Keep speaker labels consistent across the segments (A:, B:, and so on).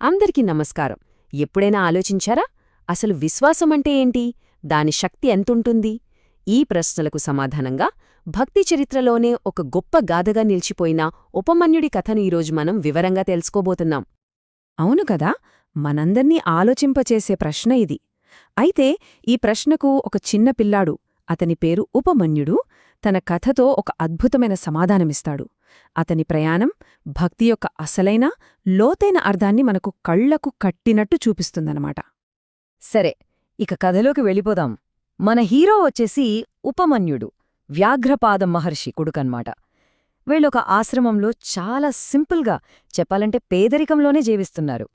A: అందరికీ నమస్కారం. ఎప్పుడైనా ఆలోచించారా? అసలు విశ్వాసమంటే ఏంటి? దాని శక్తి ఎంతుంటుంది? ఈ ప్రశ్నలకు సమాధానంగా భక్తి చరిత్రలోనే ఒక గొప్ప గాథగా నిలిచిపోయిన ఉపమన్యుడి కథను ఈరోజు మనం వివరంగా తెలుసుకోబోతున్నాం.
B: అవును కదా, మనందర్నీ ఆలోచింపచేసే ప్రశ్న ఇది. అయితే ఈ ప్రశ్నకు ఒక చిన్న పిల్లాడు, అతని పేరు ఉపమన్యుడు, తన కథతో ఒక అద్భుతమైన సమాధానమిస్తాడు. అతని ప్రయాణం భక్తి యొక్క అసలైన, లోతైన అర్థాన్ని మనకు కళ్లకు కట్టినట్టు చూపిస్తుందన్నమాట.
C: సరే, ఇక కథలోకి వెళ్ళిపోదాం. మన హీరో వచ్చేసి ఉపమన్యుడు, వ్యాఘ్రపాదం మహర్షి కొడుకన్మాట. వీళ్ళొక ఆశ్రమంలో చాలా సింపుల్గా చెప్పాలంటే పేదరికంలోనే జీవిస్తున్నారు.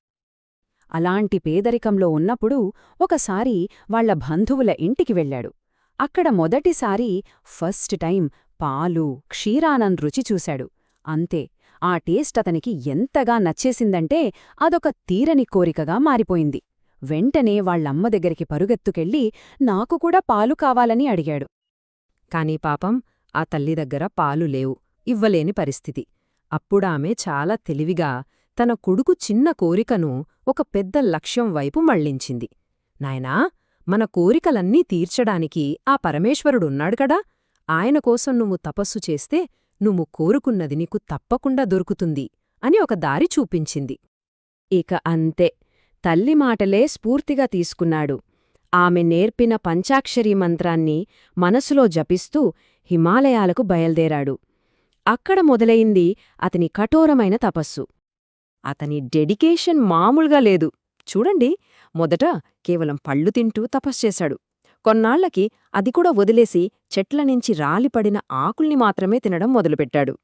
A: అలాంటి పేదరికంలో ఉన్నప్పుడు ఒకసారి వాళ్ల బంధువుల ఇంటికి వెళ్ళాడు. అక్కడ మొదటిసారి ఫస్ట్ టైం పాలు, క్షీరానం రుచి చూశాడు. అంతే, ఆ టేస్ట్ అతనికి ఎంతగా నచ్చేసిందంటే అదొక తీరని కోరికగా మారిపోయింది. వెంటనే వాళ్లమ్మ దగ్గరికి పరుగెత్తుకెళ్ళి నాకు కూడా పాలు కావాలని అడిగాడు.
B: కాని పాపం ఆ తల్లి దగ్గర పాలు లేవు, ఇవ్వలేని పరిస్థితి. అప్పుడామె చాలా తెలివిగా తన కొడుకు చిన్న కోరికను ఒక పెద్ద లక్ష్యం వైపు మళ్లించింది. నాయనా, మన కోరికలన్నీ తీర్చడానికి ఆ పరమేశ్వరుడున్నాడు కదా, ఆయన కోసం నువ్వు తపస్సు చేస్తే నువ్వు కోరుకున్నది నీకు తప్పకుండా దొరుకుతుంది అని ఒక దారి చూపించింది.
A: ఇక అంతే, తల్లి మాటలే స్ఫూర్తిగా తీసుకున్నాడు. ఆమె నేర్పిన పంచాక్షరీ మంత్రాన్ని మనసులో జపిస్తూ హిమాలయాలకు బయల్దేరాడు. అక్కడ మొదలయింది అతని కఠోరమైన తపస్సు. అతని డెడికేషన్ మామూలుగా లేదు. చూడండి, మొదట కేవలం పళ్ళు తింటూ తపస్చేశాడు. కొన్నాళ్లకి అది కూడా వదిలేసి చెట్లనించి రాలిపడిన ఆకుల్ని మాత్రమే తినడం మొదలుపెట్టాడు.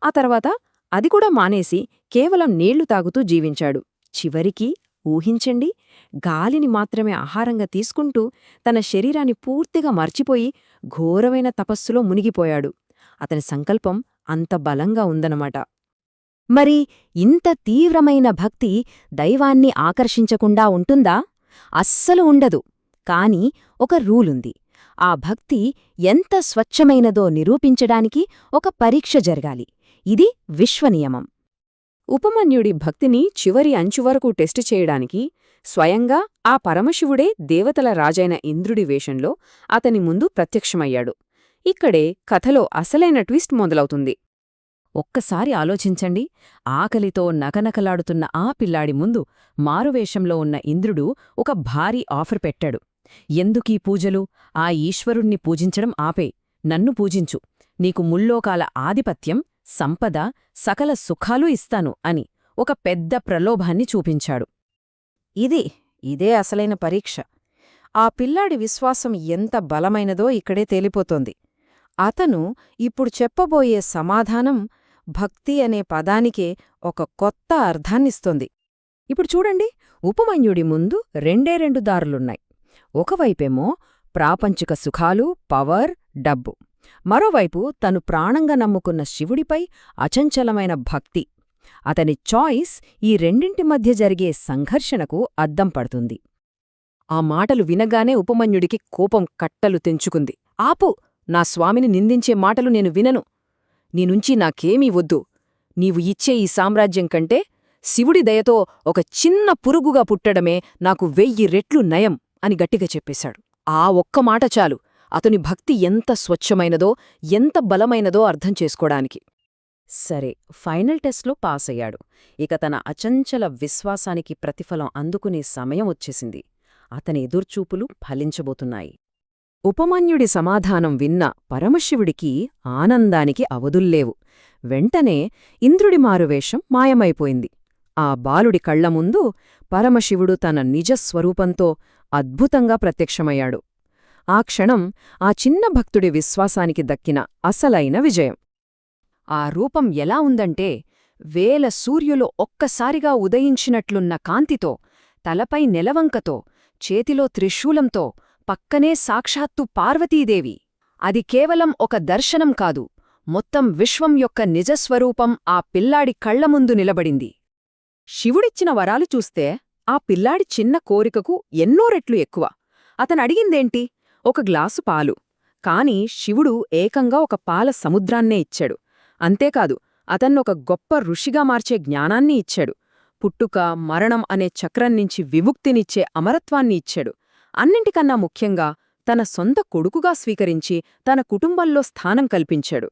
A: ఆ తర్వాత అది కూడా మానేసి కేవలం నీళ్లు తాగుతూ జీవించాడు. చివరికి ఊహించండి, గాలిని మాత్రమే ఆహారంగా తీసుకుంటూ తన శరీరాన్ని పూర్తిగా మర్చిపోయి ఘోరమైన తపస్సులో మునిగిపోయాడు. అతని సంకల్పం అంత బలంగా ఉందన్నమాట.
C: మరి ఇంత తీవ్రమైన భక్తి దైవాన్ని ఆకర్షించకుండా ఉంటుందా? అస్సలు ఉండదు. కాని ఒక రూలుంది. ఆ భక్తి ఎంత స్వచ్ఛమైనదో నిరూపించడానికి ఒక పరీక్ష జరగాలి. ఇది విశ్వనియమం.
A: ఉపమన్యుడి భక్తిని చివరి అంచువరకు టెస్టు చేయడానికి స్వయంగా ఆ పరమశివుడే దేవతల రాజైన ఇంద్రుడి వేషంలో అతని ముందు ప్రత్యక్షమయ్యాడు. ఇక్కడే కథలో అసలైన ట్విస్ట్ మొదలవుతుంది.
B: ఒక్కసారి ఆలోచించండి, ఆకలితో నకనకలాడుతున్న ఆ పిల్లాడి ముందు మారువేషంలో ఉన్న ఇంద్రుడు ఒక భారీ ఆఫర్ పెట్టాడు. ఎందుకీ పూజలు? ఆ ఈశ్వరుణ్ణి పూజించడం ఆపే, నన్ను పూజించు, నీకు ముల్లోకాల ఆధిపత్యం, సంపద, సకల సుఖాలు ఇస్తాను అని ఒక పెద్ద ప్రలోభాన్ని చూపించాడు.
D: ఇదే అసలైన పరీక్ష. ఆ పిల్లాడి విశ్వాసం ఎంత బలమైనదో ఇక్కడే తేలిపోతోంది. అతను ఇప్పుడు చెప్పబోయే సమాధానం భక్తి అనే పదానికే ఒక కొత్త అర్థాన్నిస్తోంది.
A: ఇప్పుడు చూడండి, ఉపమన్యుడి ముందు రెండు దారులున్నాయి. ఒకవైపేమో ప్రాపంచిక సుఖాలు, పవర్, డబ్బు. మరోవైపు తను ప్రాణంగా నమ్ముకున్న శివుడిపై అచంచలమైన భక్తి. అతని చాయిస్ ఈ రెండింటి మధ్య జరిగే సంఘర్షణకు అద్దం పడుతుంది.
B: ఆ మాటలు వినగానే ఉపమన్యుడికి కోపం కట్టలు తెంచుకుంది. ఆపు! నా స్వామిని నిందించే మాటలు నేను వినను. నీనుంచి నాకేమీ వద్దు. నీవు ఇచ్చే ఈ సామ్రాజ్యం కంటే శివుడి దయతో ఒక చిన్న పురుగుగా పుట్టడమే నాకు 1000 రెట్లు నయం అని గట్టిగా చెప్పేశాడు. ఆ ఒక్క మాట చాలు అతని భక్తి ఎంత స్వచ్ఛమైనదో, ఎంత బలమైనదో అర్థం చేసుకోడానికి.
A: సరే, ఫైనల్ టెస్ట్లో పాస్ అయ్యాడు. ఇక తన అచంచల విశ్వాసానికి ప్రతిఫలం అందుకునే సమయం వచ్చేసింది. అతని ఎదుర్చూపులు ఫలించబోతున్నాయి.
B: ఉపమన్యుడి సమాధానం విన్న పరమశివుడికి ఆనందానికి అవధుల్లేవు. వెంటనే ఇంద్రుడి మారువేషం మాయమైపోయింది. ఆ బాలుడి కళ్ల ముందు పరమశివుడు తన నిజస్వరూపంతో అద్భుతంగా ప్రత్యక్షమయ్యాడు. ఆ క్షణం ఆ చిన్న భక్తుడి విశ్వాసానికి దక్కిన అసలైన విజయం.
A: ఆ రూపం ఎలా ఉందంటే, 1000 సూర్యులు ఒక్కసారిగా ఉదయించినట్లున్న కాంతితో, తలపై నెలవంకతో, చేతిలో త్రిశూలంతో, పక్కనే సాక్షాత్తు పార్వతీదేవి. అది కేవలం ఒక దర్శనం కాదు, మొత్తం విశ్వం యొక్క నిజస్వరూపం ఆ పిల్లాడి కళ్లముందు నిలబడింది. శివుడిచ్చిన వరాలు చూస్తే ఆ పిల్లాడి చిన్న కోరికకు ఎన్నో రెట్లు ఎక్కువ. అతనడిగిందేంటి? ఒక గ్లాసు పాలు. కాని శివుడు ఏకంగా ఒక పాల సముద్రాన్నే ఇచ్చాడు. అంతేకాదు, అతన్నొక గొప్ప ఋషిగా మార్చే జ్ఞానాన్ని ఇచ్చాడు.
B: పుట్టుక మరణం అనే చక్రం నుంచి విముక్తినిచ్చే అమరత్వాన్ని ఇచ్చాడు. అన్నింటికన్నా ముఖ్యంగా తన సొంత కొడుకుగా స్వీకరించి తన కుటుంబంలో స్థానం కల్పించాడు.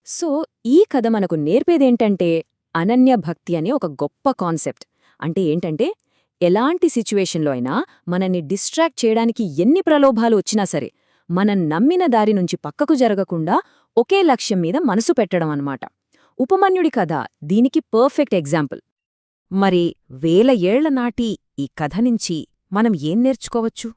C: సో ఈ కథ మనకు నేర్పేదేంటంటే అనన్య భక్తి అనే ఒక గొప్ప కాన్సెప్ట్. అంటే ఏంటంటే ఎలాంటి సిచ్యువేషన్లో అయినా మనల్ని డిస్ట్రాక్ట్ చేయడానికి ఎన్ని ప్రలోభాలు వచ్చినా సరే మనం నమ్మిన దారి నుంచి పక్కకు జరగకుండా ఒకే లక్ష్యం మీద మనసు పెట్టడం అన్నమాట. ఉపమన్యుడి కథ దీనికి పర్ఫెక్ట్ ఎగ్జాంపుల్.
D: మరి 1000 ఏళ్ల నాటి ఈ కథ నుంచి మనం ఏం నేర్చుకోవచ్చు?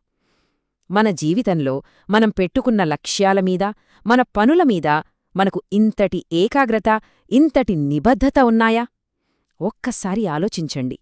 D: మన జీవితంలో మనం పెట్టుకున్న లక్ష్యాల మీద, మన పనుల మీద మనకు ఇంతటి ఏకాగ్రత, ఇంతటి నిబద్ధత ఉన్నాయా? ఒక్కసారి ఆలోచించండి.